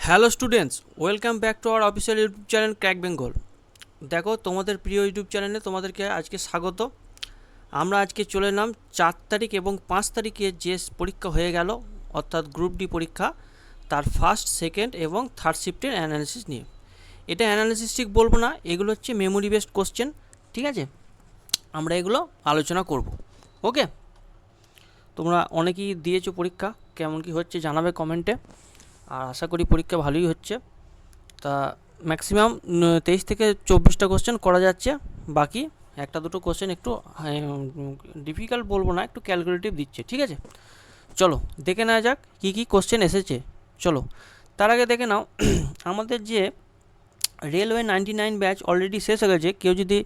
Hello students, welcome back to our official YouTube channel crack Bengal. দেখো, তোমাদের প্রিয় YouTube চ্যানেলে তোমাদেরকে আজকে স্বাগত। আমরা আজকে চলে এলাম 4 তারিখ এবং 5 তারিখে যে পরীক্ষা হয়ে গেল, অর্থাৎ গ্রুপ ডি পরীক্ষা, তার ফার্স্ট, সেকেন্ড এবং থার্ড শিফটের অ্যানালিসিস নিয়ে। এটা অ্যানালিসিস ঠিক বলবো না, এগুলো হচ্ছে মেমোরি বেসড কোশ্চেন, ঠিক আছে? আমরা এগুলো আলোচনা করব। ওকে, তোমরা অনেকেই দিয়েছো পরীক্ষা, কেমন কি হচ্ছে জানাবে কমেন্টে। আর আশা করি পরীক্ষা ভালোই হচ্ছে। তা ম্যাক্সিমাম 23 থেকে 24টা কোশ্চেন করা যাচ্ছে, বাকি একটা দুটো কোশ্চেন একটু ডিফিকাল্ট বলবো না, একটু ক্যালকুলেটিভ দিচ্ছে, ঠিক আছে? চলো দেখে নেওয়া যাক কী কী কোশ্চেন এসেছে। চলো তার আগে দেখে নাও আমাদের যে রেলওয়ে 99 ব্যাচ অলরেডি শেষ হয়ে গেছে। কেউ যদি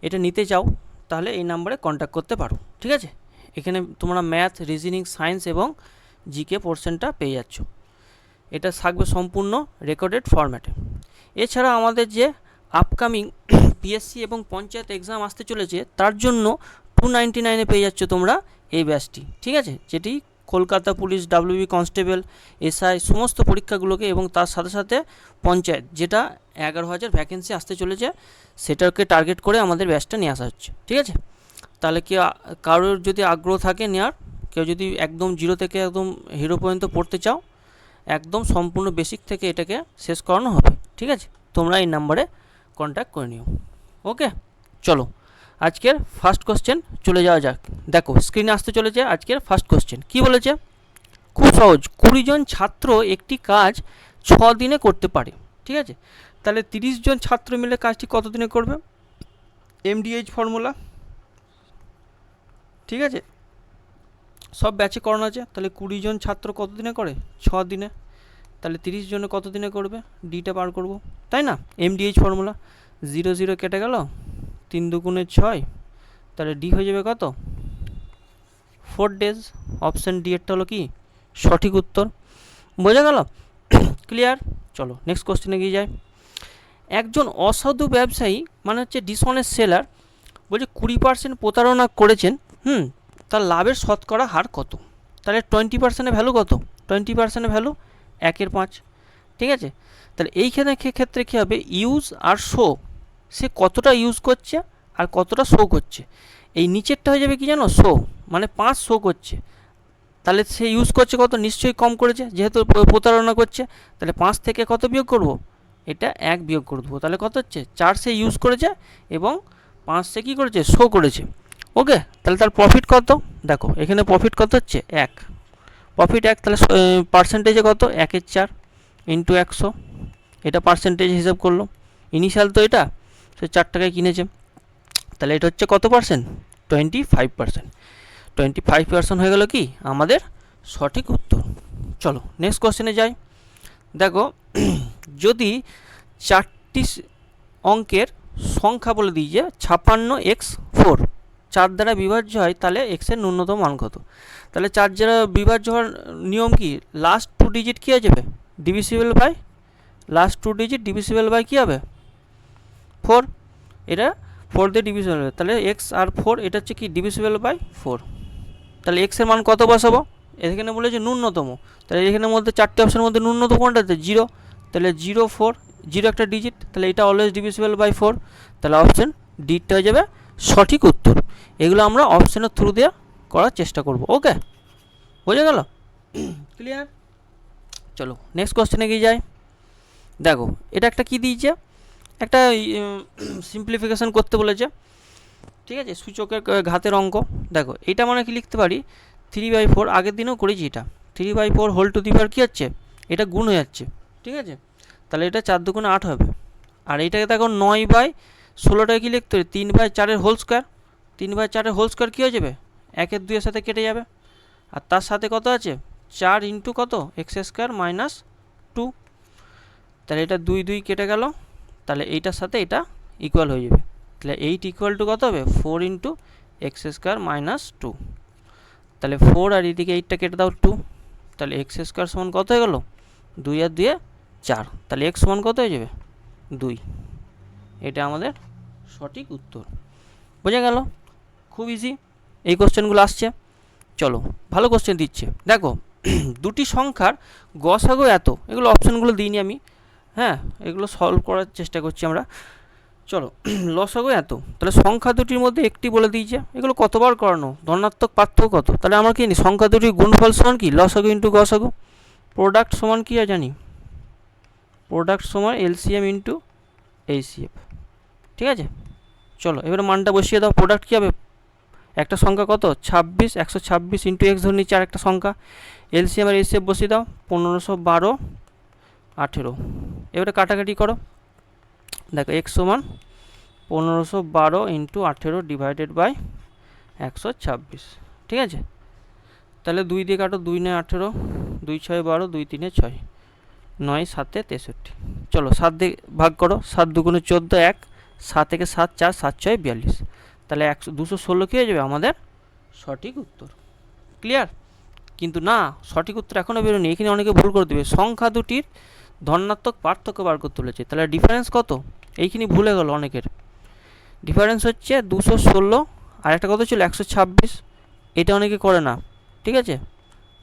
এটা নিতে চাও তাহলে এই নাম্বারে কন্ট্যাক্ট করতে পারো, ঠিক আছে? এখানে তোমরা ম্যাথ, রিজনিং, সায়েন্স এবং জিকে পোর্শনটা পেয়ে যাচ্ছ। এটা থাকবে সম্পূর্ণ রেকর্ডেড ফরম্যাটে। এছাড়া আমাদের যে আপকামিং পিএসসি এবং পঞ্চায়েত এক্সাম আসতে চলেছে, তার জন্য 299-এ পেয়ে যাচ্ছ তোমরা এই ব্যাচটি, ঠিক আছে? যেটি Kolkata police, WB constable, SI সমস্ত পরীক্ষাগুলোকে, এবং তার সাথে সাথে পঞ্চায়েত, যেটা 11,000 ভ্যাকেন্সি আসতে চলেছে, সেটাকে টার্গেট করে আমাদের ব্যাচটা নিয়ে আসা হচ্ছে, ঠিক আছে? তাহলে কি কারোর যদি আগ্রহ থাকে নেওয়ার, কেউ যদি একদম জিরো থেকে একদম হিরো পর্যন্ত পড়তে চাও, একদম সম্পূর্ণ বেসিক থেকে এটাকে শেষ করানো হবে, ঠিক আছে? তোমরা এই নাম্বারে কন্ট্যাক্ট করে নিও। ওকে, চলো আজকের ফার্স্ট কোশ্চেন চলে যাওয়া যাক। দেখো স্ক্রিনে আসতে চলেছে আজকের ফার্স্ট কোশ্চেন। কি বলেছে? খুব সহজ, 20 জন ছাত্র একটি কাজ 6 দিনে করতে পারে, ঠিক আছে? তাহলে 30 জন ছাত্র মিলে কাজটি কত দিনে করবে? এমডিএইচ ফর্মুলা, ঠিক আছে? সব ব্যাচে করানো আছে। তাহলে 20 জন ছাত্র কত দিনে করে? 6 দিনে। তাহলে 30 জনে কত দিনে করবে? ডিটা বার করব, তাই না? এমডিএইচ ফর্মুলা, 0 0 কেটে গেল, 3 দুগুণে 6, তাহলে ডি হয়ে যাবে কত? 4 ডেজ। অপশান ডি এরটা হলো কি সঠিক উত্তর। বোঝা গেল? ক্লিয়ার? চলো নেক্সট কোশ্চেনে গিয়ে যাই। একজন অসাধু ব্যবসায়ী, মানে হচ্ছে ডিসঅনেস্ট সেলার, বলছে 20% প্রতারণা করেছেন, তার লাভের শতকরা হার কত? তাহলে 20%-এর ভ্যালু কত? 20%-এর ভ্যালু 1/5, ঠিক আছে? তাহলে এইখানে ক্ষেত্রে কী হবে? ইউজ আর শো, সে কতটা ইউজ করছে আর কতটা শো করছে। এই নিচেরটা হয়ে যাবে কি জানো? শো, মানে 5 শো করছে। তাহলে সে ইউজ করছে কত? নিশ্চয়ই কম করেছে, যেহেতু প্রতারণা করছে। তাহলে 5 থেকে কত বিয়োগ করব? এটা 1 বিয়োগ করে দেবো। তাহলে কত হচ্ছে? 4 সে ইউজ করেছে এবং 5 সে কী করেছে? শো করেছে। ওকে, তাহলে তার প্রফিট কত? দেখো এখানে প্রফিট কত হচ্ছে? 1। প্রফিট 1, তাহলে পার্সেন্টেজে কত? 1/4 ইন্টু 100, এটা পার্সেন্টেজ হিসাব করলো। ইনিশিয়াল তো এটা, সে 4 টাকায় কিনেছে, তাহলে এটা হচ্ছে কত পার্সেন্ট? 25%। 25% হয়ে গেল কি আমাদের সঠিক উত্তর। চলো নেক্সট কোশ্চেনে যাই। দেখো যদি 4টি অঙ্কের সংখ্যা বলে দিই যে 56x4 4 দ্বারা বিভাজ্য হয়, তাহলে এক্সের ন্যূনতম মান কত? তাহলে 4 দ্বারা বিভাজ্য হওয়ার নিয়ম কি? লাস্ট 2 ডিজিট কী হয়ে যাবে? ডিভিসিবল বাই, লাস্ট 2 ডিজিট ডিভিসিবল বাই কী হবে? 4। এটা 4 দিয়ে ডিভিসিবল হবে, তাহলে এক্স আর 4 এটা হচ্ছে কি? ডিভিসিবল বাই 4। তাহলে এক্সের মান কত বসাবো? এখানে বলেছে ন্যূনতম, তাহলে এখানের মধ্যে 4টে অপশনের মধ্যে ন্যূনতম কোনটাতে? 0। তাহলে 0 4, 0 একটা ডিজিট, তাহলে এটা অলওয়েজ ডিভিসিবল বাই 4। তাহলে অপশান ডিটা হয়ে যাবে সঠিক উত্তর। এগুলো আমরা অপশানের থ্রু দিয়ে করার চেষ্টা করব। ওকে, বোঝা গেল? ক্লিয়ার? চলো নেক্সট কোশ্চেনে গিয়ে যাই। দেখো এটা একটা কি দিয়েছে? একটা সিম্পলিফিকেশান করতে বলেছে, ঠিক আছে? সূচকের ঘাতের অঙ্ক। দেখো এটা মানে কি লিখতে পারি? 3/4, আগের দিনেও করেছি এটা। 3/4 হোল টু দি পাওয়ার কী হচ্ছে? এটা গুণ হয়ে যাচ্ছে, ঠিক আছে? তাহলে এটা 4 দুগুণে 8 হবে। আর এইটাকে দেখো 9/16টাকে কী লিখতে হবে? 3/4 হোল স্কোয়ার। 3/4 হোল স্কোয়ার কী হয়ে যাবে? 1 2 সাথে কেটে যাবে। আর তার সাথে কত আছে? 4 ইন্টু কত? x² - 2। তাহলে এটা 2 2 কেটে গেল, তাহলে এইটার সাথে এটা ইকুয়াল হয়ে যাবে। তাহলে 8 ইকুয়াল টু কত হবে? 4 ইন্টু x² - 2। তাহলে 4 আর এদিকে 8টা কেটে দাও 2, তাহলে x² সমান কত হয়ে গেল? 2 আর 2 4, তাহলে x সমান কত হয়ে যাবে? 2। এটা আমাদের সঠিক উত্তর। বোঝা গেল? খুব ইজি এই কোশ্চেনগুলো আসছে। চলো ভালো কোশ্চেন দিচ্ছে। দেখো দুটি সংখ্যার গসাগু এত, এগুলো অপশানগুলো দিইনি আমি, হ্যাঁ এগুলো সলভ করার চেষ্টা করছি আমরা। চলো লসাগু এত, তাহলে সংখ্যা দুটির মধ্যে একটি বলে দিয়েছে, এগুলো কতবার করানো, ধনাত্মক পার্থক্য কত, তাহলে আমরা কি জানি সংখ্যা দুটির গুণফল সমান কি লসাগু ইন্টু গসাগু, প্রোডাক্ট সমান কি জানি, প্রোডাক্ট সমান এলসিএম ইন্টু এইচসিএফ, ঠিক আছে। চলো এবারে মানটা বসিয়ে দাও, প্রোডাক্ট কী হবে, একটা সংখ্যা কত 26, 126 ইন্টু এক্স ধরে নিচ্ছি আর একটা সংখ্যা, এলসিএম আর এইচসিএফ বসিয়ে দাও, 1512 18, এবারে কাটাকাটি করো, দেখো এক্স সমান 1512 ইন্টু 18 ডিভাইডেড বাই 126, ঠিক আছে। তাহলে 2 দিয়ে কাটো, 2 9 18, 2 6 12, 2 3 6, 9 7 63, চলো 7 দিয়ে ভাগ করো, 7 দুগুণে 14, 1 7 থেকে 7 4 7 6 42, তাহলে 216 কী হয়ে যাবে আমাদের সঠিক উত্তর। ক্লিয়ার? কিন্তু না, সঠিক উত্তর এখনও বেরোয়নি, এখানে অনেকে ভুল করে দেবে, সংখ্যা দুটির ধনাত্মক পার্থক্য বার করতে বলেছে, তাহলে ডিফারেন্স কত, এইখানে ভুলে গেল অনেকের। ডিফারেন্স হচ্ছে 216 আর একটা কত ছিল 126, এটা অনেকে করে না, ঠিক আছে।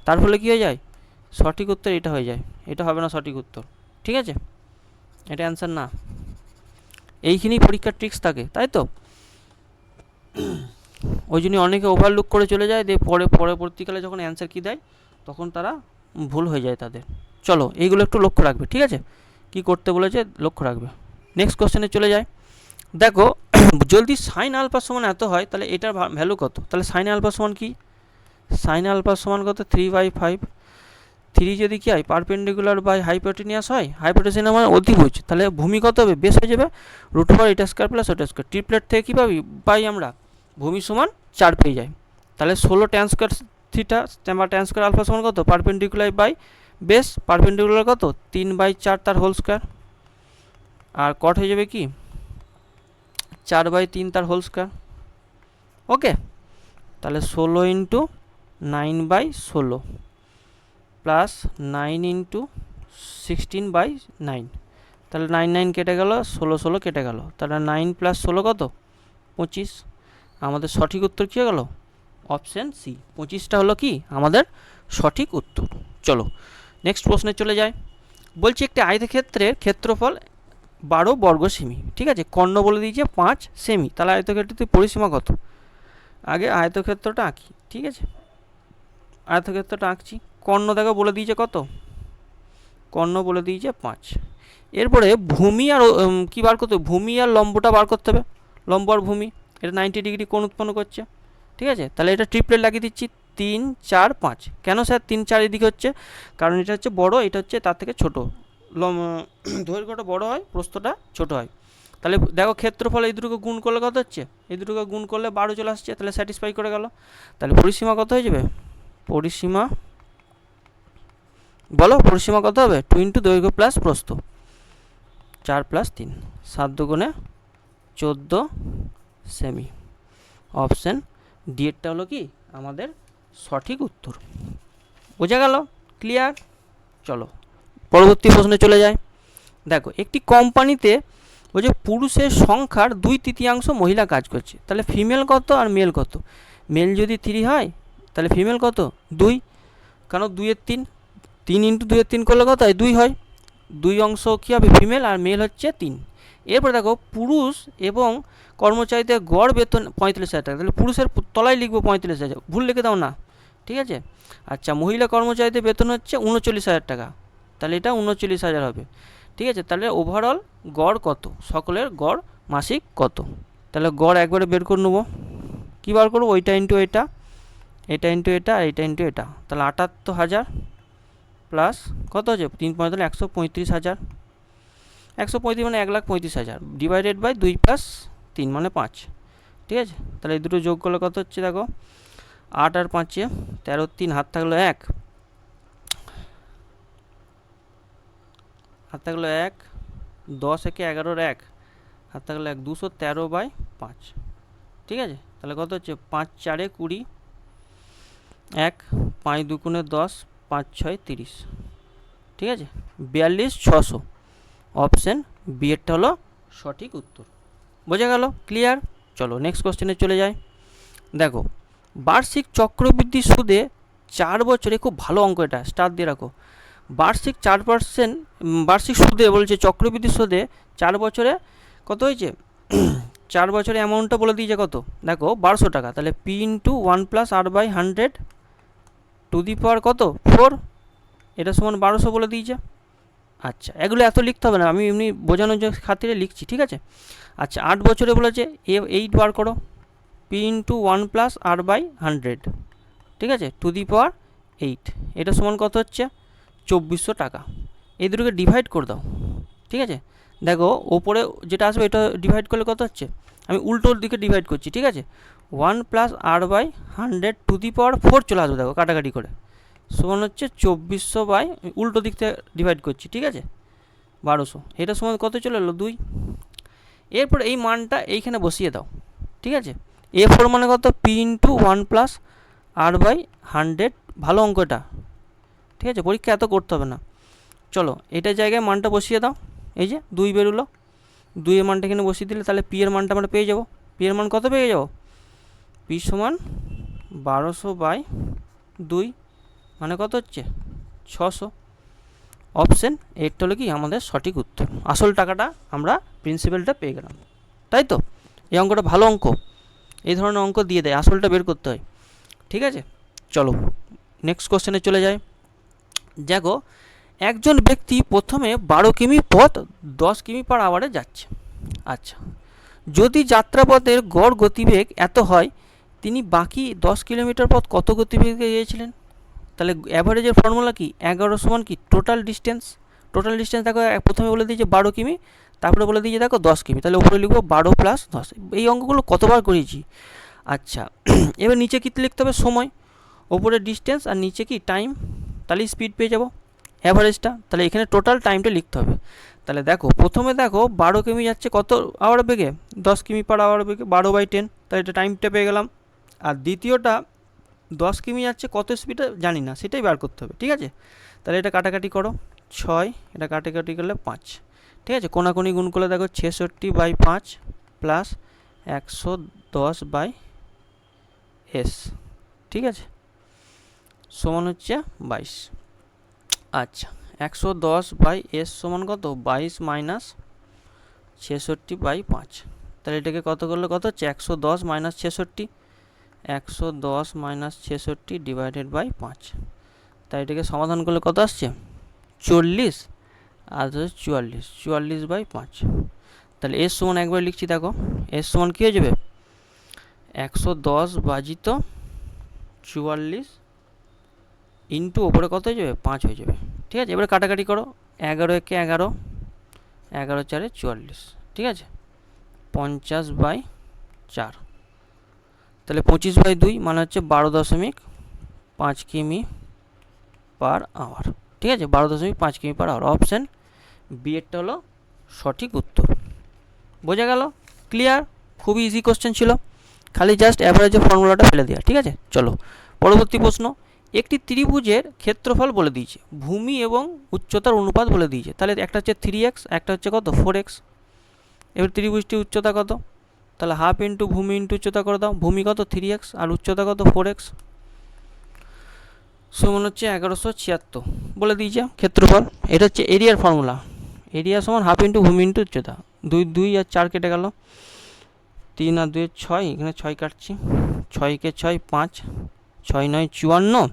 তার ফলে কী হয়ে যায়, সঠিক উত্তর এটা হয়ে যায়, এটা হবে না সঠিক উত্তর, ঠিক আছে, এটা অ্যান্সার না। এইখানেই পরীক্ষার ট্রিক্স থাকে, তাই তো, ওই জন্য অনেকে ওভারলুক করে চলে যায়, দিয়ে পরবর্তীকালে যখন অ্যান্সার কী দেয় তখন তারা ভুল হয়ে যায় তাদের। চলো এইগুলো একটু লক্ষ্য রাখবে, ঠিক আছে, কি করতে বলেছে লক্ষ্য রাখবে। নেক্সট কোশ্চেনে চলে যায়, দেখো যদি সাইন আলফা সমান এত হয় তাহলে এটার ভ্যালু কত, তাহলে সাইন আলফা সমান কি, সাইন আলফা সমান কত 3/5, 3 যদি কী হয় পারপেন্ডিকুলার বাই হাইপোটেনিয়াস হয়, হাইপোটেনিয়াস মানে অধিভুজ, তাহলে ভূমি কত হবে বেশ হয়ে যাবে √/, এটা স্কোয়ার প্লাস ওটা স্কোয়ার, ট্রিপলেট থেকে কী পাই আমরা ভূমি সমান 4 পেয়ে যায়, তাহলে 16 tan স্কোয়ার থিটা বা tan স্কোয়ার আলফা সমান কত পারপেন্ডিকুলার বাই বেস, পারপেন্ডিকুলার কত 3/4 তার হোল স্কোয়ার, আর কট হয়ে যাবে কি 4/3 তার হোল স্কোয়ার, ওকে। তাহলে 16 ইন্টু 9/16 প্লাস 9 ইন্টু 16/9, তাহলে 9 9 কেটে গেল, 16 16 কেটে গেল, তাহলে 9 + 16 কত 25, আমাদের সঠিক উত্তর কী হয়ে গেল অপশান সি, 25টা হলো কি আমাদের সঠিক উত্তর। চলো নেক্সট প্রশ্নে চলে যায়, বলছি একটি আয়তক্ষেত্রের ক্ষেত্রফল 12 বর্গ সেমি, ঠিক আছে, কর্ণ বলে দিয়েছে 5 সেমি, তাহলে আয়তক্ষেত্রটির পরিসীমা কত, আগে আয়তক্ষেত্রটা আঁকি, ঠিক আছে, আয়তক্ষেত্রটা আঁকছি, কর্ণ দেখো বলে দিয়েছে কত, কর্ণ বলে দিয়েছে 5, এরপরে ভূমি আর কী বার করতে হবে, ভূমি আর লম্বটা বার করতে হবে, লম্ব আর ভূমি, এটা 90 ডিগ্রি কোণ উৎপন্ন করছে, ঠিক আছে, তাহলে এটা ট্রিপলেট লাগিয়ে দিচ্ছি 3 4 5, কেন স্যার 3 4 এদিকে হচ্ছে, কারণ এটা হচ্ছে বড়, এটা হচ্ছে তার থেকে ছোটো, দৈর্ঘ্যটা বড় হয় প্রস্থটা ছোট হয়, তাহলে দেখো ক্ষেত্রফল এই দুটোকে গুণ করলে কত হচ্ছে, এই দুটোকে গুণ করলে 12 চলে আসছে, তাহলে স্যাটিসফাই করে গেল, তাহলে পরিসীমা কত হয়ে যাবে, পরিসীমা বলো পরিসীমা কত হবে 2 ইন্টু দৈর্ঘ্য প্লাস প্রস্থ, 4 + 3 7 দুগুণে 14 সেমি, অপশান ডি এরটা হলো কি আমাদের সঠিক উত্তর। বোঝা গেল? ক্লিয়ার? চলো পরবর্তী প্রশ্নে চলে যায়, দেখো একটি কোম্পানিতে বলছে পুরুষের সংখ্যার 2/3 মহিলা কাজ করছে, তাহলে ফিমেল কত আর মেল কত, মেল যদি 3 হয় তাহলে ফিমেল কত 2, কারণ 2/3, 3 ইন্টু 2/3 করলে কত হয় 2 হয়, 2 অংশ কী হবে ফিমেল আর মেল হচ্ছে 3। এরপর দেখো পুরুষ এবং কর্মচারীদের গড় বেতন 45,000 টাকা, তাহলে পুরুষের তলায় লিখবো 45,000, ভুল লিখে দাও না, ঠিক আছে। আচ্ছা মহিলা কর্মচারীদের বেতন হচ্ছে 39,000 টাকা, তাহলে এটা 39,000 হবে, ঠিক আছে। তাহলে ওভারঅল গড় কত, সকলের গড় মাসিক কত, তাহলে গড় একবারে বের করে নেবো, কী বার করবো ওইটা ইন্টু এটা, এটা ইন্টু এটা, এটা ইন্টু এটা, তাহলে 78,000 প্লাস কত হচ্ছে 3 × 135,000, 135 মানে 1,35,000 ডিভাইডেড বাই 2 + 3 মানে 5, ঠিক আছে। তাহলে এই দুটো যোগ করলে কত হচ্ছে দেখো 8 আর 5 13, 3 হাত থাকলো 1, হাত থাকলো 1, 10 একে 11-র 1, হাত থাকলো 1, 213/5, ঠিক আছে। তাহলে কত হচ্ছে 5 4 20, 1 5 2 10, 5 6 30, ঠিক আছে, 42,600, অপশান বি এরটা হলো সঠিক উত্তর। বোঝা গেল? ক্লিয়ার? চলো নেক্সট কোশ্চেনে চলে যায়, দেখো বার্ষিক চক্রবৃদ্ধি সুদে 4 বছরে, খুব ভালো অঙ্ক এটা, স্টার দিয়ে রাখো, বার্ষিক 4% বার্ষিক সুদে বলছে, চক্রবৃদ্ধি সুদে 4 বছরে কত হয়েছে 4 বছরে অ্যামাউন্টটা বলে দিয়েছে কত, দেখো 1200 টাকা। তাহলে P into 1+r/100 to the power কত 4, এটা সমান 1200 বলে দিয়েছে। আচ্ছা, এগুলো এত লিখতে হবে না, আমি এমনি বোঝানোর খাতিরে লিখছি, ঠিক আছে। আচ্ছা, 8 বছরে বলেছে 8 বার করো, পি ইন্টু 1+r/100, ঠিক আছে, টু দি পাওয়ার 8, এটা সমান কত হচ্ছে 2400 টাকা। এই দুটোকে ডিভাইড করে দাও, ঠিক আছে। দেখো ওপরে যেটা আসবে এটা ডিভাইড করলে কত হচ্ছে, আমি উল্টোর দিকে ডিভাইড করছি, ঠিক আছে। 1+r/100 টু দি পাওয়ার 4 চলে আসবে, দেখো কাটাকাটি করে, সমান হচ্ছে 2400 বাই, উল্টো দিক থেকে ডিভাইড করছি, ঠিক আছে, 1200, এটা সমান কত চলে এলো 2। এরপর এই মানটা এইখানে বসিয়ে দাও, ঠিক আছে। A4 মানে কত, পি ইন্টু 1+r/100, ভালো অঙ্ক এটা, ঠিক আছে, পরীক্ষা এত করতে হবে না। চলো এটার জায়গায় মানটা বসিয়ে দাও, এই যে 2 বেরোলো, 2 এর মানটা এখানে বসিয়ে দিলে তাহলে পি এর মানটা আমরা পেয়ে যাবো। পি এর মান কত পেয়ে যাবো, পি সমান 1200/2, মানে কত হচ্ছে 600। অপশান এইটা হলো কি আমাদের সঠিক উত্তর। আসল টাকাটা আমরা প্রিন্সিপালটা পেয়ে গেলাম, তাই তো। এই অঙ্কটা ভালো অঙ্ক, এই ধরনের অঙ্ক দিয়ে দেয়, আসলটা বের করতে হয়, ঠিক আছে। চলো নেক্সট কোশ্চেনে চলে যায়। দেখো একজন ব্যক্তি প্রথমে 12 কিমি পথ 10 কিমি/আওয়ারে যাচ্ছে। আচ্ছা, যদি যাত্রাপথের গড় গতিবেগ এত হয়, তিনি বাকি 10 কিলোমিটার পথ কত গতিবেগে গিয়েছিলেন? তাহলে অ্যাভারেজের ফর্মুলা কি, 11 সমান কি টোটাল ডিস্টেন্স। টোটাল ডিস্টেন্স দেখো প্রথমে বলে দিয়েছে 12 কিমি, তারপরে বলে দিয়েছে দেখো 10 কিমি, তাহলে উপরে লিখবো 12 + 10। এই অঙ্কগুলো কতবার করেছি। আচ্ছা, এবার নিচে কী লিখতে হবে, সময়, ওপরে ডিস্টেন্স আর নিচে কি টাইম, তাহলে স্পিড পেয়ে যাবো অ্যাভারেজটা। তাহলে এখানে টোটাল টাইমটা লিখতে হবে। তাহলে দেখো প্রথমে দেখো 12 কিমি যাচ্ছে কত আওয়ার বেগে, 10 কিমি/আওয়ার বেগে, 12/10, তাহলে এটা টাইমটা পেয়ে গেলাম। আর দ্বিতীয়টা 10 কিমি যাচ্ছে কত স্পিডে জানি না, সেটাই বার করতে হবে, ঠিক আছে। তাহলে এটা কাটাকাটি করো, 6, এটা কাটাকাটি করলে 5, ঠিক আছে। কোনাকুনি গুণ করলে দেখো 66/5 প্লাস 110/s, ঠিক আছে, সমান হচ্ছে 22। আচ্ছা, 110/s সমান কত, 22 মাইনাস 66/5, তাহলে এটাকে কত করলে কত হচ্ছে 110 মাইনাস 66, 110 মাইনাস 66 ডিভাইডেড বাই 5, তাই এটাকে সমাধান করলে কত আসছে 40, আর 44, 44/5। তাহলে এস সমান একবার লিখছি, দেখো এস সমান কী হয়ে যাবে 110/44 ইন্টু ওপরে কত হয়ে যাবে 5 হয়ে যাবে, ঠিক আছে। এবারে কাটাকাটি করো, 11 একে 11, 11 4 44, ঠিক আছে, 50/4, তাহলে 25/2 মানে হচ্ছে 12.5 কিমি/আওয়ার, ঠিক আছে, 12.5 কিমি/আওয়ার। অপশান বি এরটা হলো সঠিক উত্তর। বোঝা গেল, ক্লিয়ার, খুবই ইজি কোশ্চেন ছিল, খালি জাস্ট অ্যাভারেজের ফর্মুলাটা ফেলে দেওয়া, ঠিক আছে। চলো পরবর্তী প্রশ্ন। একটি ত্রিভুজের ক্ষেত্রফল বলে দিয়েছে, ভূমি এবং উচ্চতার অনুপাত বলে দিয়েছে, তাহলে একটা হচ্ছে 3x, একটা হচ্ছে কত 4x। এবার ত্রিভুজটির উচ্চতা কত, তাহলে হাফ ইন্টু ভূমি ইন্টু উচ্চতা করে দাও, ভূমি কত 3x আর উচ্চতা কত 4x, সমান হচ্ছে 1176 বলে দিয়েছে ক্ষেত্রফল। এটা হচ্ছে এরিয়ার ফর্মুলা, এরিয়া সমান হাফ ইন্টু ভূমি ইন্টু উচ্চতা। 2 2 আর 4 কেটে গেল, 3 আর 2 6, এখানে 6 কাটছি, 6 কে 6 5, 6 9 54,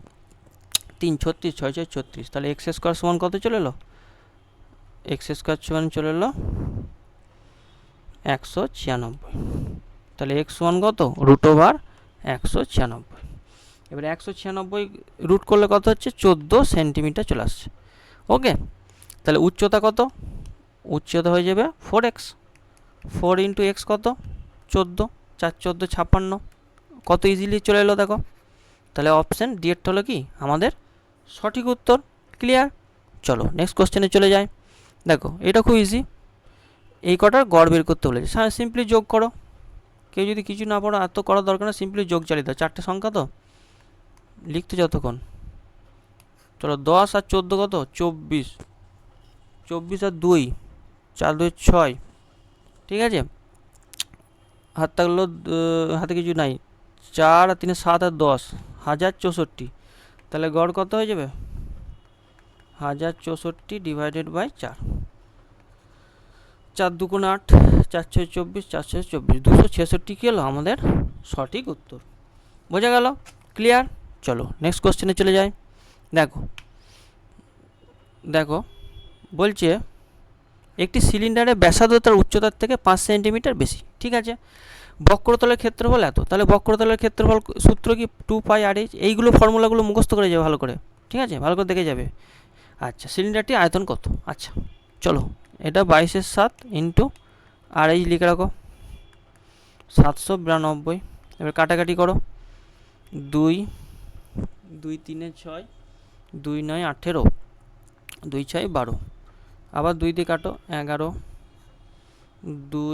3 36, 6 6 36, তাহলে এক্স স্কোয়ার সমান কত চলে এলো, এক্স স্কোয়ার সমান চলে এলো 196, তাহলে এক্স সমান কত √196। এবারে 196 রুট করলে কত হচ্ছে 14 সেন্টিমিটার চলে আসছে, ওকে। তাহলে উচ্চতা কত, উচ্চতা হয়ে যাবে 4x, 4 ইন্টু এক্স কত 14, 4 14 56, কত ইজিলি চলে এলো দেখো। তাহলে অপশান ডি এরটা হলো কি আমাদের সঠিক উত্তর, ক্লিয়ার। চলো নেক্সট কোশ্চেনে চলে যাই। দেখো এটা খুব ইজি, এই কটার গড় বের করতে বলেছে, সিম্পলি যোগ করো, কেউ যদি কিছু না পড়ো এত করার দরকার না, সিম্পলি যোগ চালিয়ে দাও, 4টে সংখ্যা তো লিখতে যতক্ষণ। চলো 10 আর 14 কত 24, 24 আর 2 4 2 6, ঠিক আছে, হাত থাকলো হাতে কিছু নাই, 4 আর 3 7 আর 10 1064, তাহলে গড় কত হয়ে যাবে 1064 ডিভাইডেড বাই 4, 4 দুগুণ 8, 4 6 24, 4 6 24, 266 কী হলো আমাদের সঠিক উত্তর। বোঝা গেল? ক্লিয়ার? চলো নেক্সট কোশ্চেনে চলে যাই। দেখো দেখো বলছে একটি সিলিন্ডারের ব্যাসার্ধ তার উচ্চতার থেকে 5 সেন্টিমিটার বেশি। ঠিক আছে, বক্রতলের ক্ষেত্রফল এত, তাহলে বক্রতলের ক্ষেত্রফল সূত্র কি 2πr/h। এইগুলো ফর্মুলাগুলো মুখস্থ করে যাবে ভালো করে, ঠিক আছে, ভালো করে দেখে যাবে। আচ্ছা, সিলিন্ডারটি আয়তন কত? আচ্ছা চলো, এটা 22/7 ইন্টু RH লিখে রাখো 792। এবার কাটাকাটি করো, 2 2 3 6, 2 9 18, 2 6 12, আবার 2 দিয়ে কাটো 11, 2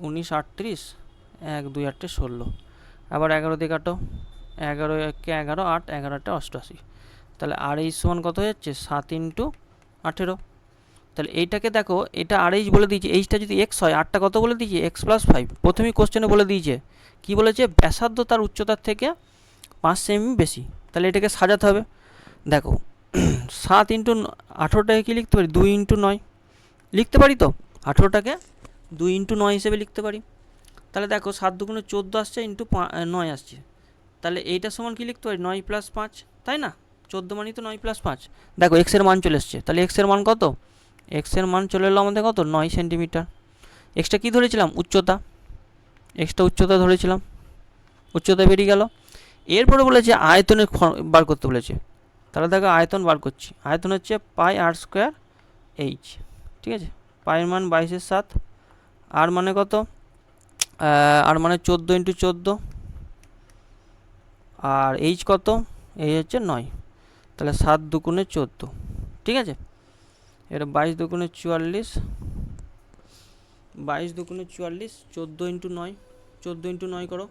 19 38, 1 2 8 16, আবার 11 দিয়ে কাটো, 11 1 11, 8 11 8 88। তাহলে RH সমান কত হয়ে যাচ্ছে 7 ইন্টু 18। তাহলে এইটাকে দেখো, এটা RH বলে দিয়েছে, এইচটা যদি এক্স হয়, আটটা কত বলে দিয়েছে x+5। প্রথমেই কোশ্চেনে বলে দিয়েছে, কি বলেছে, ব্যাসার্ধ তার উচ্চতার থেকে 5 সেমি বেশি। তাহলে এটাকে সাজাতে হবে। দেখো 7 ইন্টু 18টাকে কী লিখতে পারি, 2 ইন্টু 9 লিখতে পারি। তো 18টাকে 2 ইন্টু 9 হিসেবে লিখতে পারি। তাহলে দেখো 7 দুগুণে 14 আসছে, ইন্টু 9 আসছে। তাহলে এইটার সমান কী লিখতে পারি, 9 + 5, তাই না? 14 মানই তো 9 + 5। দেখো এক্সের মান চলে এসছে, তাহলে এক্সের মান কত, এক্সের মান চলে এলো আমাদের কত, 9 সেন্টিমিটার। এক্সটা কী ধরেছিলাম, উচ্চতা, এক্সটা উচ্চতা ধরেছিলাম, উচ্চতা বেরিয়ে গেল। এরপরে বলেছে আয়তনের বার করতে বলেছে। তাহলে দেখো আয়তন বার করছি, আয়তন হচ্ছে πr²h। ঠিক আছে, পায়ের মান 22/7, আর মানে কত, আর মানে 14 ইন্টু 14, আর এইচ কত, এই হচ্ছে 9। তাহলে 7 দুগুণে 14, ঠিক আছে। এটা 22 দুগুণে 44, 22 দুগুণে 44, 14 ইন্টু 9, 14 ইন্টু 9 করো।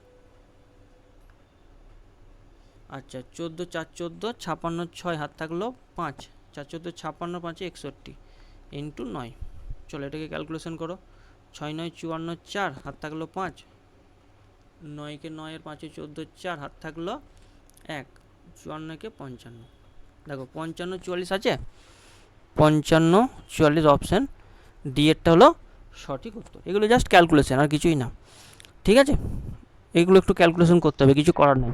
আচ্ছা 14 4 14, 56 6 হাত থাকলো 5, 4 14 56, 5 61 ইন্টু 9। চলো এটাকে ক্যালকুলেশন করো, 6 9 54, 4 হাত থাকলো 5, 9কে 9 এর 5 14, 4 হাত থাকলো 1, 54কে 55। দেখো 55 44 আছে, 55 44 অপশান ডি এরটা হলো সঠিক উত্তর। এগুলো জাস্ট ক্যালকুলেশন, আর কিছুই না। ঠিক আছে, এগুলো একটু ক্যালকুলেশন করতে হবে, কিছু করার নেই।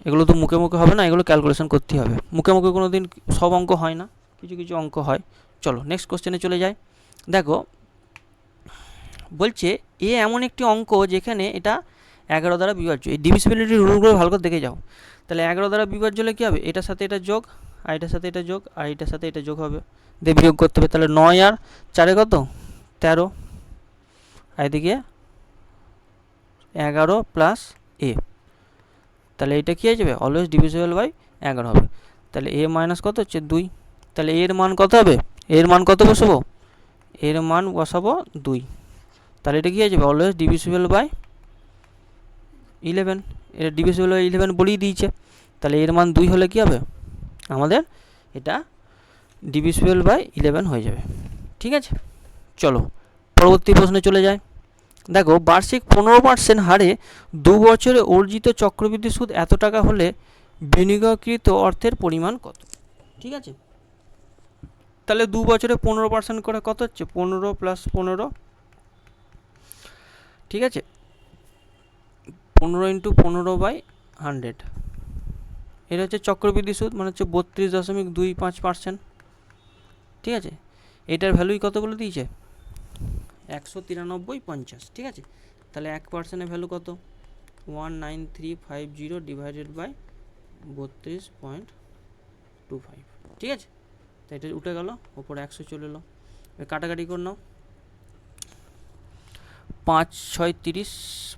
এগুলো তো মুখে মুখে হবে না, এগুলো ক্যালকুলেশন করতেই হবে। মুখে মুখে কোনো দিন সব অঙ্ক হয় না, কিছু কিছু অঙ্ক হয়। চলো নেক্সট কোশ্চেনে চলে যাই। দেখো বলছে এ এমন একটি অঙ্ক যেখানে এটা 11 দ্বারা বিভাজ্য। এই ডিভিসিবিলিটি রুলগুলো ভালো করে দেখে যাও। তাহলে 11 দ্বারা বিভাজ্য হলে কী হবে, এটার সাথে এটা যোগ, আর এটার সাথে এটা যোগ, আর এটার সাথে এটা যোগ হবে, দিয়ে বিয়োগ করতে হবে। তাহলে 9 আর 4 কত, 13, আর এদিকে 11 প্লাস এ। তাহলে এটা কী হয়ে যাবে, অলওয়েজ ডিভিজিবল বাই 11 হবে। তাহলে এ মাইনাস কত হচ্ছে 2। তাহলে এর মান কত হবে, এর মান কত বসাবো, এর মান বসাবো 2। তাহলে এটা কী হয়ে যাবে, অলওয়েজ ডিভিজিবল বাই 11। এটা ডিভিজিবল বাই 11 বলেই দিয়েছে। তাহলে এর মান 2 হলে কী হবে, আমাদের এটা ডিভিজিবল বাই 11 হয়ে যাবে। ঠিক আছে, চলো পরবর্তী প্রশ্নে চলে যায়। দেখো বার্ষিক 15% হারে 2 বছরে অর্জিত চক্রবৃদ্ধি সুদ এত টাকা হলে বিনিয়োগকৃত অর্থের পরিমাণ কত? ঠিক আছে, তাহলে 2 বছরে 15% করে কত হচ্ছে, 15 + 15, ঠিক আছে, 15 ইন্টু 15/100। এটা হচ্ছে চক্রবৃদ্ধি সুদ, মানে হচ্ছে 32.25%। ঠিক আছে, এটার ভ্যালুই কত বলে দিয়েছে, 193.50। ঠিক আছে, তাহলে 1%-এর ভ্যালু কত, 19350 ডিভাইডেড বাই 32.25। ঠিক আছে, তো এটা উঠে গেল, ওপরে 100 চলে এলো। কাটাকাটি করে নাও, 5 6 30,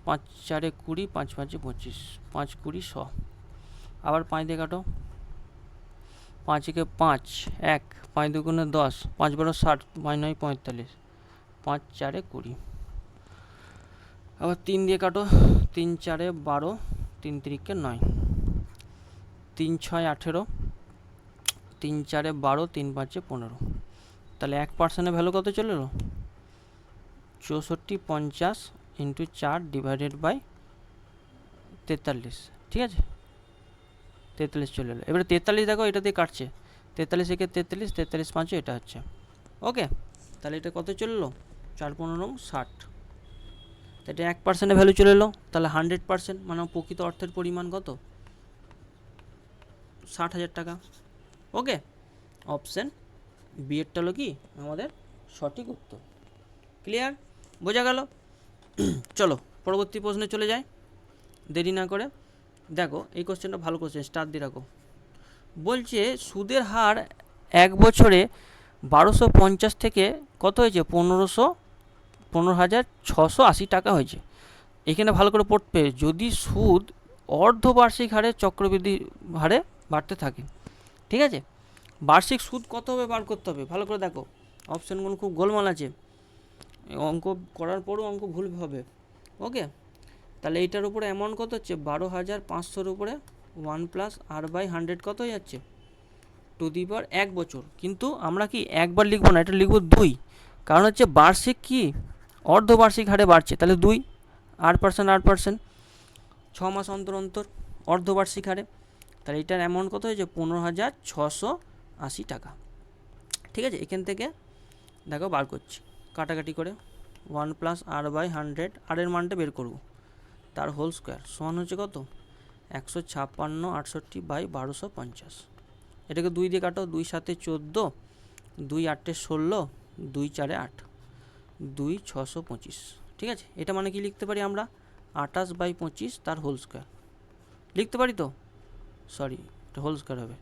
5 4 20, 5 5 25, 5 20 100। আবার 5 দিয়ে কাটো, 5 একে 5, 1, 5 দুগুণে 10, 5 12 60, 5 9 45, 5 4 20। আবার 3 দিয়ে কাটো, 3 4 12, 3 3 9, 3 6 18, 3 4 12, 3 5 15। তাহলে 1%-এর ভ্যালু কত চলে এলো, 64.50 ইন্টু 4 ডিভাইডেড বাই 43। ঠিক আছে, 43 চলে এলো। এবারে 43 দেখো এটা দিয়ে কাটছে, 43 একে 43, 43 5 এটা হচ্ছে। ওকে, তাহলে এটা কত চললো, 4×15 = 60। এটা 1% ভ্যালু চলে এলো, তাহলে 100% মানে প্রকৃত অর্থের পরিমাণ কত, 60,000 টাকা। ওকে, অপশান বি এরটা হলো কি আমাদের সঠিক উত্তর। ক্লিয়ার, বোঝা গেল? চলো পরবর্তী প্রশ্নে চলে যাই দেরি না করে। দেখো এই কোশ্চেনটা ভালো কোশ্চেন, স্টার দিয়ে রাখো। বলছে সুদের হার 1 বছরে 1250 থেকে কত হয়েছে, 15,680 টাকা হয়েছে। এখানে ভালো করে পড়তে, যদি সুদ অর্ধবার্ষিক হারে চক্রবৃদ্ধি হারে বাড়তে থাকে। ঠিক আছে, বার্ষিক সুদ কত হবে বার করতে হবে, ভালো করে দেখো। অপশানগুলো খুব গোলমাল আছে, অঙ্ক করার পরও অঙ্ক ভুল হবে। ওকে, তাহলে এইটার উপরে অ্যামাউন্ট কত হচ্ছে, 12,500-র উপরে 1+r/100 কত হয়ে যাচ্ছে, টু দি পাওয়ার 1 বছর। কিন্তু আমরা কি একবার লিখবো না, এটা লিখবো 2, কারণ হচ্ছে বার্ষিক কি অর্ধবার্ষিক হারে বাড়ছে, তাহলে 2 8%, 6 মাস অন্তর অন্তর অর্ধবার্ষিক হারে। তাহলে এটার অ্যামাউন্ট কত হয়েছে, 15,680 টাকা। ঠিক আছে, এখান থেকে দেখো বার করছি কাটাকাটি করে, 1+r/100, আর এর মানটা বের করব, তার হোল স্কোয়ার সমান হচ্ছে কত, 156.68/1250। এটাকে 2 দিয়ে কাটো, 2 7 14, 2 8 16, 2 4 8, 2 625। ঠিক আছে, এটা মানে কি লিখতে পারি আমরা, 28/25 তার হোল স্কোয়ার লিখতে পারি তো, সরি এটা হোল স্কোয়ার হবে।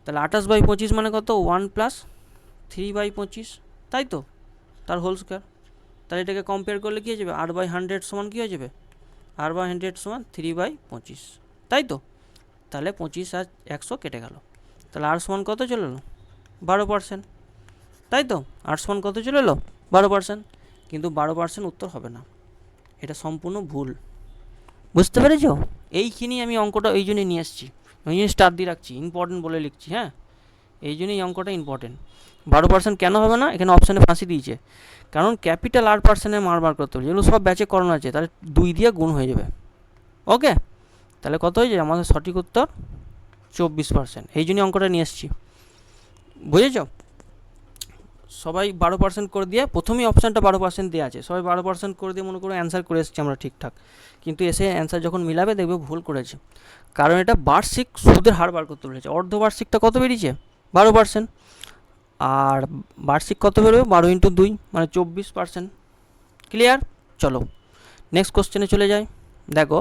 তাহলে 28/25 মানে কত, 1+3/25, তাই তো, তার হোল স্কোয়ার। তাহলে এটাকে কম্পেয়ার করলে কী হয়ে যাবে, r/100 সমান কী হয়ে যাবে, r/100 সমান 3/25, তাই তো। তাহলে 25 আর 100 কেটে গেল, তাহলে আর সমান কত চলে এলো, 12%, তাই তো। আর সমান কত চলে এলো, 12%। কিন্তু 12% উত্তর হবে না, এটা সম্পূর্ণ ভুল। বুঝতে পেরেছ? এইখানেই আমি অঙ্কটা এই জন্যই নিয়ে এসেছি, ওই জন্য স্টার দিয়ে রাখছি, ইম্পর্টেন্ট বলে লিখছি। হ্যাঁ, এই জন্যই অঙ্কটা ইম্পর্টেন্ট। 12% কেন হবে না, এখানে অপশানে ফাঁসি দিয়েছে, কারণ ক্যাপিটাল R% বার করতে হবে, যেগুলো সব ব্যাচে করানো আছে, তাহলে 2 দিয়ে গুণ হয়ে যাবে। ওকে, তাহলে কত হয়ে যায় আমাদের সঠিক উত্তর 24%। এই জন্যই অঙ্কটা নিয়ে এসেছি, বুঝেছ? সবাই 12% করে দিয়ে, প্রথমেই অপশানটা 12% দেওয়া আছে, সবাই 12% করে দিয়ে মনে করো অ্যান্সার করে এসেছি আমরা ঠিকঠাক, কিন্তু এসে অ্যান্সার যখন মিলাবে দেখবে ভুল করেছে, কারণ এটা বার্ষিক সুদের হার বার করতে বলেছে। অর্ধবার্ষিকটা কত বেরিয়েছে, 12%, আর বার্ষিক কত বেরোবে, 12 × 2 মানে 24%। ক্লিয়ার? চলো নেক্সট কোশ্চেনে চলে যাই। দেখো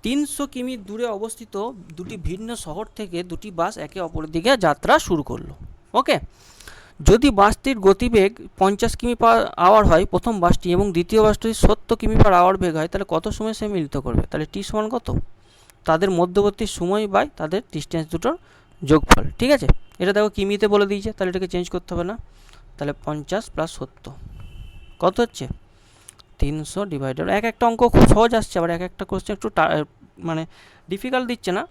300 কিমি দূরে অবস্থিত দুটি ভিন্ন শহর থেকে দুটি বাস একে অপরের দিকে যাত্রা শুরু করলো। ওকে, যদি বাসটির গতিবেগ 50 কিমি/আওয়ার হয় প্রথম বাসটি, এবং দ্বিতীয় বাসটি 70 কিমি/আওয়ার বেগ হয়, তাহলে কত সময় সে মিলিত করবে? তাহলে টি সমান কত, তাদের মধ্যবর্তী সময় বাই তাদের ডিস্টেন্স দুটোর যোগফল। ঠিক আছে, এটা দেখো কিমিতে বলে দিয়েছে, তাহলে এটাকে চেঞ্জ করতে হবে না। তাহলে 50 + 70 কত হচ্ছে, 300 ডিভাইডেড, একটা অঙ্ক খুব সহজ আসছে, আবার একটা কোশ্চেন একটু মানে ডিফিকাল্ট দিচ্ছে না,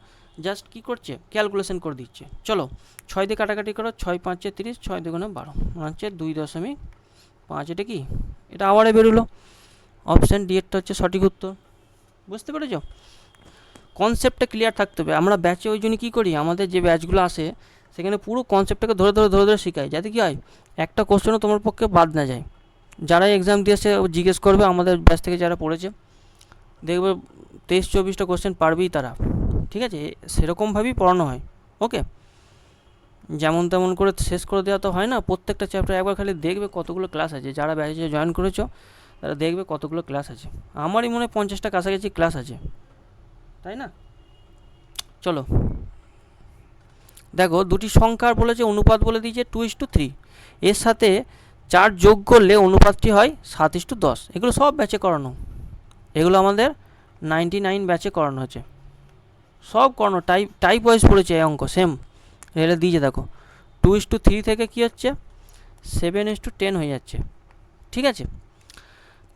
জাস্ট কী করছে, ক্যালকুলেশন করে দিচ্ছে। চলো 6 দিয়ে কাটাকাটি করো, 6 × 5 = 30, 6 × 2 = 12, মানে হচ্ছে 2.5। এটা কি, এটা আওয়ারে বেরোলো। অপশান ডি এরটা হচ্ছে সঠিক উত্তর। বুঝতে পেরেছ? কনসেপ্টটা ক্লিয়ার থাকতে হবে। আমরা ব্যাচে ওই জন্য কী করি, আমাদের যে ব্যাচগুলো আসে সেখানে পুরো কনসেপ্টটাকে ধরে ধরে শেখাই, যাতে কী হয় একটা কোশ্চেনও তোমার পক্ষে বাদ না যায়। যারা এক্সাম দিয়েছে জিজ্ঞেস করবে আমাদের ব্যাচ থেকে যারা পড়েছে, দেখবে 23-24টা কোশ্চেন পারবেই তারা। ঠিক আছে, সেরকমভাবেই পড়ানো হয়। ওকে, যেমন তেমন করে শেষ করে দেওয়া তো হয় না, প্রত্যেকটা চ্যাপ্টার একবার খালি দেখবে কতগুলো ক্লাস আছে। যারা ব্যাচে জয়েন করেছো তারা দেখবে কতগুলো ক্লাস আছে, আমারই মনে হয় 50টা কাছাকাছি ক্লাস আছে, তাই না? চলো দেখো দুটি সংখ্যার বলেছে অনুপাত বলে দিয়েছে 2:3, এর সাথে 4 যোগ করলে অনুপাতটি হয় 7:10। এগুলো সব ব্যাচে করানো, এগুলো আমাদের 99 ব্যাচে করানো হচ্ছে, সব করানো, টাইপ ওয়াইজ পড়েছে এই অঙ্ক, সেম রেলে দিয়েছে। দেখো 2:3 থেকে কী হচ্ছে 7:10 হয়ে যাচ্ছে। ঠিক আছে,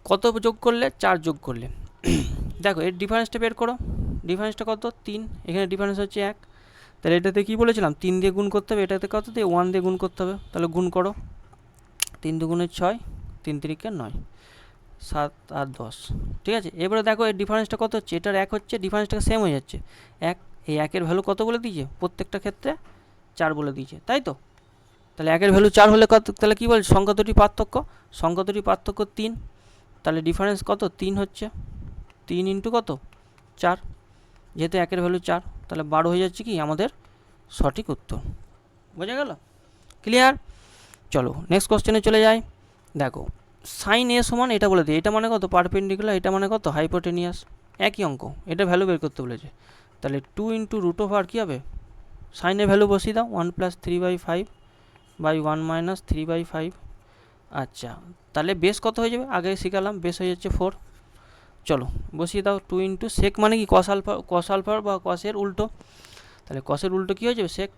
কত যোগ করলে, 4 যোগ করলে। দেখো এর ডিফারেন্সটা বের করো, ডিফারেন্সটা কত, 3, এখানে ডিফারেন্স হচ্ছে 1, তাহলে এটাতে কী বলেছিলাম 3 দিয়ে গুণ করতে হবে, এটাতে কত দিয়ে 1 দিয়ে গুণ করতে হবে, তাহলে গুণ করো, 3 × 2 = 6, 3 × 3 = 9, 7 আর 10। ঠিক আছে, এবারে দেখো এর ডিফারেন্সটা কত হচ্ছে, এটার 1 হচ্ছে, ডিফারেন্সটাকে সেম হয়ে যাচ্ছে, 1 এই একের ভ্যালু কত বলে দিয়েছে, প্রত্যেকটা ক্ষেত্রে 4 বলে দিয়েছে, তাই তো। তাহলে একের ভ্যালু 4 হলে কত, তাহলে কী বলছে, সংখ্যা দুটির পার্থক্য, সংখ্যা দুটির পার্থক্য 3, তাহলে ডিফারেন্স কত, 3 হচ্ছে, 3 ইন্টু কত 4, যেহেতু একের ভ্যালু 4, তাহলে 12 হয়ে যাচ্ছে কি আমাদের সঠিক উত্তর। বোঝা গেল, ক্লিয়ার। চলো নেক্সট কোশ্চেনে চলে যাই। দেখো সাইন এ সমান এটা বলে দিই, এটা মানে কত পারপেন্ডিকুলার, এটা মানে কত হাইপোটেনিয়াস, একই অঙ্ক, এটা ভ্যালু বের করতে বলেছে। তাহলে 2 ইন্টু রুট ওভার কী হবে, সাইনের ভ্যালু বসিয়ে দাও, 1 + 3/5 বাই 1 - 3/5। আচ্ছা তাহলে বেস কত হয়ে যাবে, আগে শিখালাম, বেস হয়ে যাচ্ছে 4। চলো বসিয়ে দাও, 2 ইন্টু সেক মানে কি কস আলফা বা কসের উল্টো, তাহলে কসের উল্টো কী হয়ে যাবে, সেক।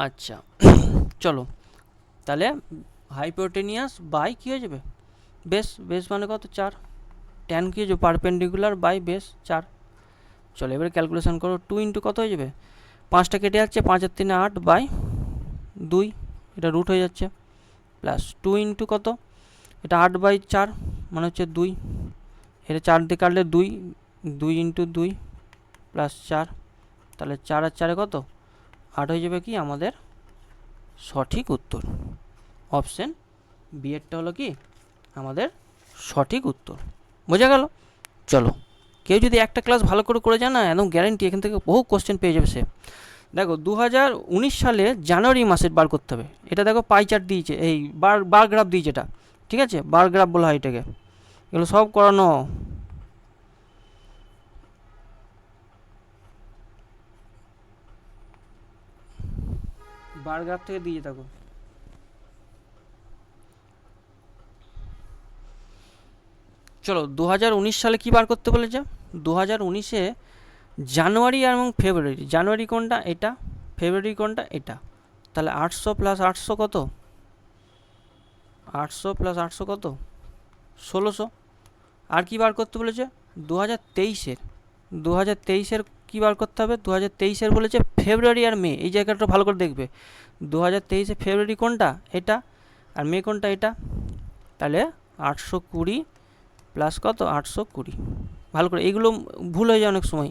আচ্ছা চলো তাহলে হাইপোটেনিয়াস বাই কী হয়ে যাবে, বেস, বেস মানে কত 4, ট্যান কী হয়ে যাবে পারপেন্ডিকুলার বাই বেস 4। চলো এবারে ক্যালকুলেশন করো, 2 ইন্টু কত হয়ে যাবে, 5টা কেটে যাচ্ছে, 5 আর 3 8 বাই 2, এটা রুট হয়ে যাচ্ছে, প্লাস 2 ইন্টু কত, এটা 8/4 মানে হচ্ছে 2, এটা 4 দিয়ে কাটলে 2, 2 ইন্টু 2 প্লাস 4, তাহলে 4 আর 4 কত 8 হয়ে যাবে কি আমাদের সঠিক উত্তর। অপশান বি এরটা হলো কি আমাদের সঠিক উত্তর। বোঝা গেল। চলো কেউ যদি একটা ক্লাস ভালো করে যায় না, একদম গ্যারেন্টি এখান থেকে বহু কোশ্চেন পেয়ে যাবে সে। দেখো 2019 সালে জানুয়ারি মাসের বার করতে হবে, এটা দেখো পাই চার্ট দিয়েছে, এই বার গ্রাফ দিয়েছে এটা, ঠিক আছে, বার গ্রাফ বলা হয় এটাকে, এগুলো সব করানো। বার গ্রাফ থেকে দিয়ে থাকো। চলো 2019 সালে কি বার করতে বলেছে, 2019-এ জানুয়ারি এবং ফেব্রুয়ারি, জানুয়ারি কোনটা এটা, ফেব্রুয়ারি কোনটা এটা, তাহলে 800 + 800 কত, 800 + 800 কত 1600। আর কি বার করতে বলেছে 2023-এর, 2023-এর কী বার করতে হবে, 2023-এর বলেছে ফেব্রুয়ারি আর মে, এই জায়গাটা ভালো করে দেখবে, 2023-এ ফেব্রুয়ারি কোনটা এটা আর মে কোনটা এটা, তাহলে 820 প্লাস কত 820, ভালো করে, এইগুলো ভুল হয়ে যায় অনেক সময়,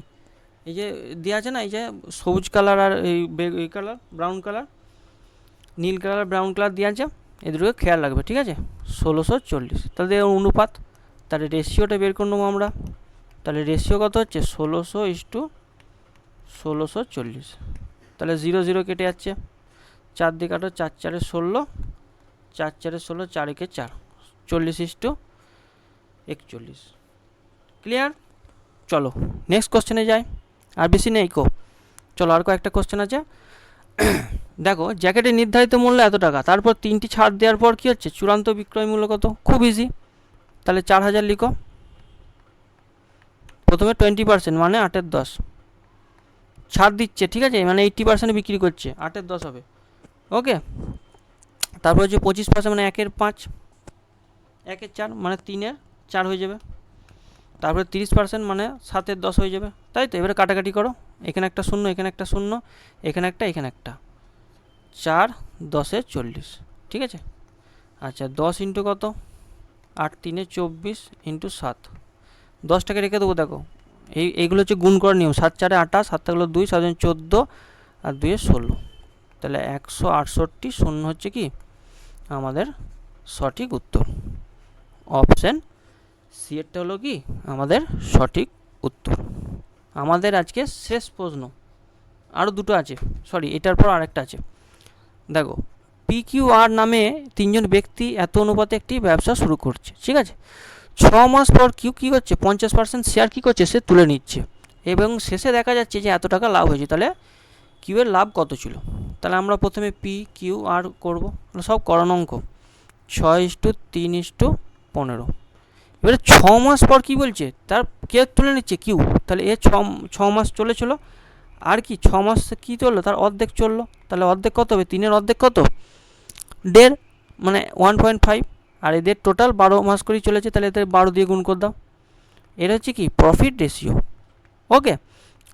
এই যে দেওয়া আছে না, এই যে সবুজ কালার আর এই কালার ব্রাউন কালার, নীল কালার ব্রাউন কালার দেওয়া আছে, এদেরকে খেয়াল রাখবে, ঠিক আছে। 1640, তাহলে অনুপাত, তাহলে রেশিওটা বের করে নেবো আমরা, তাহলে রেশিও কত হচ্ছে 1600/1640, তাহলে 0 0 কেটে যাচ্ছে, 4 দিয়ে কাটো, 4 4 16, 4 4 16, 4 1 4, 40/41। ক্লিয়ার। চলো নেক্সট কোশ্চেনে যাই, আর বেশি নেই কো, চলো আর কয়েকটা কোশ্চেন আছে। দেখো জ্যাকেটের নির্ধারিত মূল্য এত টাকা, তারপর 3টি ছাড় দেওয়ার পর কী হচ্ছে চূড়ান্ত বিক্রয় মূল্য কত, খুব ইজি, তাহলে 4000 লিখো, প্রথমে 20% মানে 8/10 ছাড় দিচ্ছে, ঠিক আছে, মানে 80% বিক্রি করছে, 8/10 হবে, ওকে। তারপর হচ্ছে 25% মানে 1/5, 1/4 মানে 3/4 হয়ে যাবে, তারপরে 30% মানে 7/10 হয়ে যাবে, তাই তো। এবারে কাটাকাটি করো, এখানে একটা শূন্য, এখানে একটা শূন্য, এখানে একটা, এখানে একটা, 4 10 40, ঠিক আছে। আচ্ছা 10 ইন্টু কত, 8 3 24 ইন্টু 7, 10টাকে রেখে দেবো, দেখো এইগুলো হচ্ছে গুণ করার নিয়ম, 7 4 28, 7 হলো 2, 7 14 আর 2 16, তাহলে 168 শূন্য হচ্ছে কি আমাদের সঠিক উত্তর। অপশান সি এরটা হলো কি আমাদের সঠিক উত্তর। আমাদের আজকে শেষ প্রশ্ন, আরও দুটো আছে, সরি এটার পর আরেকটা আছে। দেখো PQR নামে 3জন ব্যক্তি এত অনুপাতে একটি ব্যবসা শুরু করছে, ঠিক আছে। 6 মাস পর কিউ কী করছে 50% শেয়ার কী করছে সে তুলে নিচ্ছে, এবং শেষে দেখা যাচ্ছে যে এত টাকা লাভ হয়েছে, তাহলে কিউ এর লাভ কত ছিল। তাহলে আমরা প্রথমে PQR করবো, সব করানো অঙ্ক, 6:3:15। এবারে 6 মাস পর কী বলছে, তার কে তুলে নিচ্ছে কিউ, তাহলে এ 6 মাস চলেছিল, আর কি 6 মাস কী চললো তার অর্ধেক চললো, তাহলে অর্ধেক কত হবে, 3-এর অর্ধেক কত 1.5 মানে 1.5, আর এদের টোটাল 12 মাস করেই চলেছে, তাহলে এদের 12 দিয়ে গুণ করে দাও, এর হচ্ছে কি প্রফিট রেশিও, ওকে।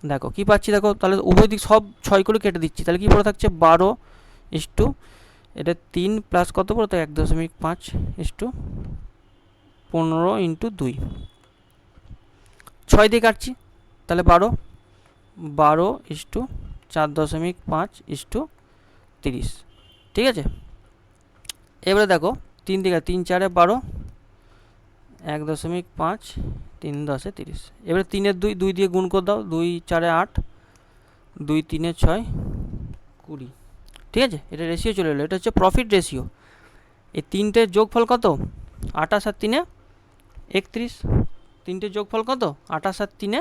দেখো কী পাচ্ছি, দেখো তাহলে উভয় দিক সব 6 করে কেটে দিচ্ছি, তাহলে কী পড়ে থাকছে 12 ইস্টু এটা 3 প্লাস কত পড়ে তো 1.5 ইস্টু 15 ইন্টু 2, 6 দিয়ে কাটছি, তাহলে 12 12:4.5:30, ঠিক আছে। এবারে দেখো 3 দিকে 3 4 12, 1.5, 3 10 30। এবারে 3 2 2 দিয়ে গুণ করে দাও, 2 4 8, 2 3 6 20, ঠিক আছে। এটা রেশিও চলে এলো, এটা হচ্ছে প্রফিট রেশিও। এই তিনটের যোগফল কত? 28 আর 3 31। তিনটের যোগফল কত? 28 আর 3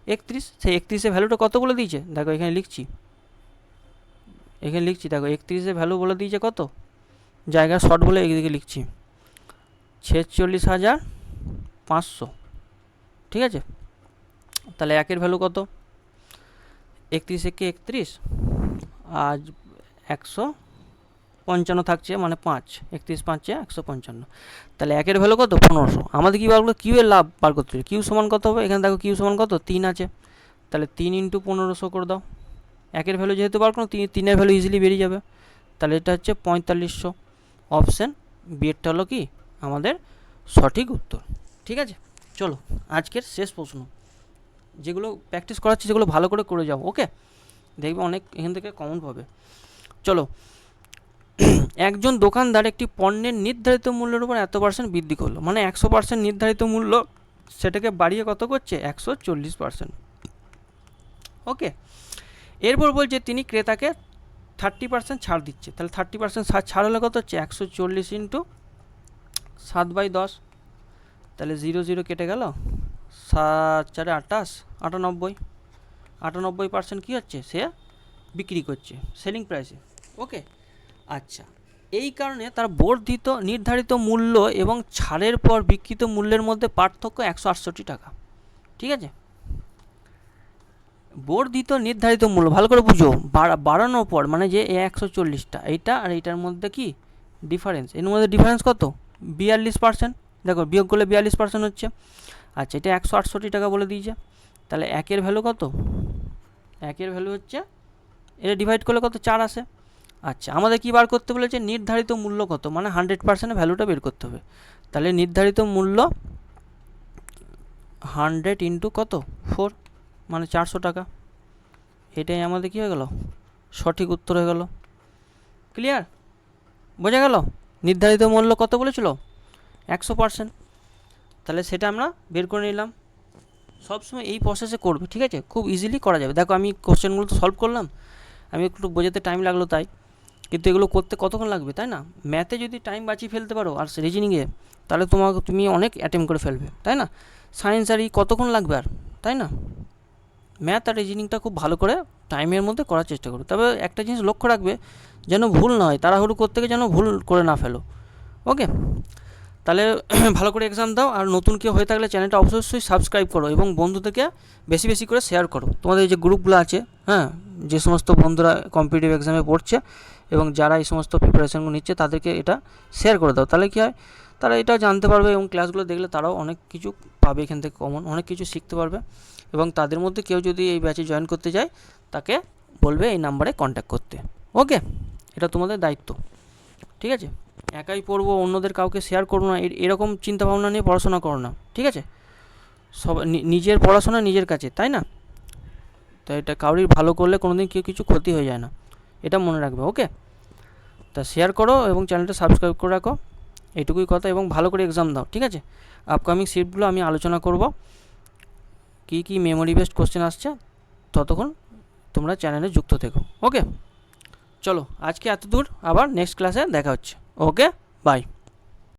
31। সেই 31-এর ভ্যালুটা কত বলে দিয়েছে দেখো, এখানে লিখছি, দেখো 31-এর ভ্যালু বলে দিয়েছে কত, জায়গা শর্ট বলে এইদিকে লিখছি 46,500, ঠিক আছে। তাহলে একের ভ্যালু কত? 31 একে 31 আর 155 থাকছে, মানে 5, 31 5 155। তাহলে একের ভ্যালু কত? 1500। আমাদের কী বার করবো? কিউ এর লাভ বার করতে হবে। কিউ সমান কত হবে? এখানে দেখো কিউ সমান কত, 3 আছে, তাহলে 3 × 1500 করে দাও। একের ভ্যালু যেহেতু বার করো, 3-এর ভ্যালু ইজিলি বেরিয়ে যাবে। তাহলে এটা হচ্ছে 4500। অপশান বিয়েরটা হলো কি আমাদের সঠিক উত্তর, ঠিক আছে। চলো আজকের শেষ প্রশ্ন, যেগুলো প্র্যাকটিস করাচ্ছি সেগুলো ভালো করে করে যাও, ওকে। দেখবে অনেক এখান থেকে কমন পাবে। চলো, একজন দোকানদার একটি পণ্যের নির্ধারিত মূল্যের উপর এত % বৃদ্ধি করলো, মানে 100% নির্ধারিত মূল্য, সেটাকে বাড়িয়ে কত করছে? 140%, ওকে। এরপর বলছে তিনি ক্রেতাকে 30% ছাড় দিচ্ছে। তাহলে 30% ছাড় হলে কত হচ্ছে? 140 × 7/10, তাহলে 0 0 কেটে গেল, 7 4 28, 98, 98% কী হচ্ছে? সে বিক্রি করছে সেলিং প্রাইসে, ওকে। আচ্ছা, এই কারণে তার বর্ধিত নির্ধারিত মূল্য এবং ছাড়ের পর বিক্রিত মূল্যের মধ্যে পার্থক্য 168 টাকা, ঠিক আছে। বর্ধিত নির্ধারিত মূল্য ভালো করে বুঝো, বাড়ানোর পর মানে যে 140টা, এইটা আর এইটার মধ্যে কি ডিফারেন্স, এর মধ্যে ডিফারেন্স কত? 42%। দেখো বিয়োগ করলে 42% হচ্ছে। আচ্ছা, এটা 168 টাকা বলে দিয়েছে। তাহলে একের ভ্যালু কত? একের ভ্যালু হচ্ছে, এটা ডিভাইড করলে কত? 4 আসে। আচ্ছা, আমাদের কি বার করতে বলেছে? নির্ধারিত মূল্য কত, মানে 100% ভ্যালুটা বের করতে হবে। তাহলে নির্ধারিত মূল্য 100 × কত? 4, মানে 400 টাকা। এটাই আমাদের কী হয়ে গেল? সঠিক উত্তর হয়ে গেল। ক্লিয়ার? বোঝা গেল? নির্ধারিত মূল্য কত বলেছিল? 100%। তাহলে সেটা আমরা বের করে নিলাম। সবসময় এই প্রসেসে করবে, ঠিক আছে, খুব ইজিলি করা যাবে। দেখো আমি কোশ্চেনগুলো তো সলভ করলাম, আমি একটু বোঝাতে টাইম লাগলো তাই, কিন্তু এগুলো করতে কতক্ষণ লাগবে, তাই না? ম্যাথে যদি টাইম বাঁচিয়ে ফেলতে পারো আর রিজনিংয়ে, তাহলে তুমি অনেক অ্যাটেম্প করে ফেলবে, তাই না? সায়েন্স আর কতক্ষণ লাগবে আর, তাই না? ম্যাথ আর রিজনিংটা খুব ভালো করে টাইমের মধ্যে করার চেষ্টা করো। তবে একটা জিনিস লক্ষ্য রাখবে, যেন ভুল না হয়, তাড়াহুড়ো করতে গিয়ে যেন ভুল করে না ফেলো, ওকে। তাহলে ভালো করে এক্সাম দাও। আর নতুন কেউ হয়ে থাকলে চ্যানেলটা অবশ্যই সাবস্ক্রাইব করো এবং বন্ধুদেরকে বেশি বেশি করে শেয়ার করো। তোমাদের যে গ্রুপগুলো আছে, হ্যাঁ, যে সমস্ত বন্ধুরা কম্পিটিটিভ এক্সামে পড়ছে এবং যারা এই সমস্ত প্রিপারেশানগুলো নিচ্ছে, তাদেরকে এটা শেয়ার করে দাও। তাহলে কী হয়, তারা এটা জানতে পারবে এবং ক্লাসগুলো দেখলে তারাও অনেক কিছু পাবে এখান থেকে, কমন অনেক কিছু শিখতে পারবে। এবং তাদের মধ্যে কেউ যদি এই ব্যাচে জয়েন করতে যায়, তাকে বলবে এই নাম্বারে কন্ট্যাক্ট করতে, ওকে। এটা তোমাদের দায়িত্ব, ঠিক আছে। একাই পড়বো, অন্যদের কাউকে শেয়ার করবো না, এরকম চিন্তাভাবনা নিয়ে পড়াশোনা করো না, ঠিক আছে। সব নিজের পড়াশোনা নিজের কাছে, তাই না? তো এটা কাউরির ভালো করলে কোনোদিন কেউ কিছু ক্ষতি হয়ে যায় না, এটা মনে রাখবে, ওকে। তা শেয়ার করো এবং চ্যানেলটা সাবস্ক্রাইব করে রাখো, এইটুকুই কথা। এবং ভালো করে এক্সাম দাও, ঠিক আছে। আপকামিং শিফটগুলো আমি আলোচনা করব, কী কী মেমোরি বেসড কোশ্চেন আসছে, ততক্ষণ তোমরা চ্যানেলে যুক্ত থেকো, ওকে। চলো আজকে এত দূর, আবার নেক্সট ক্লাসে দেখা হচ্ছে, ওকে, বাই।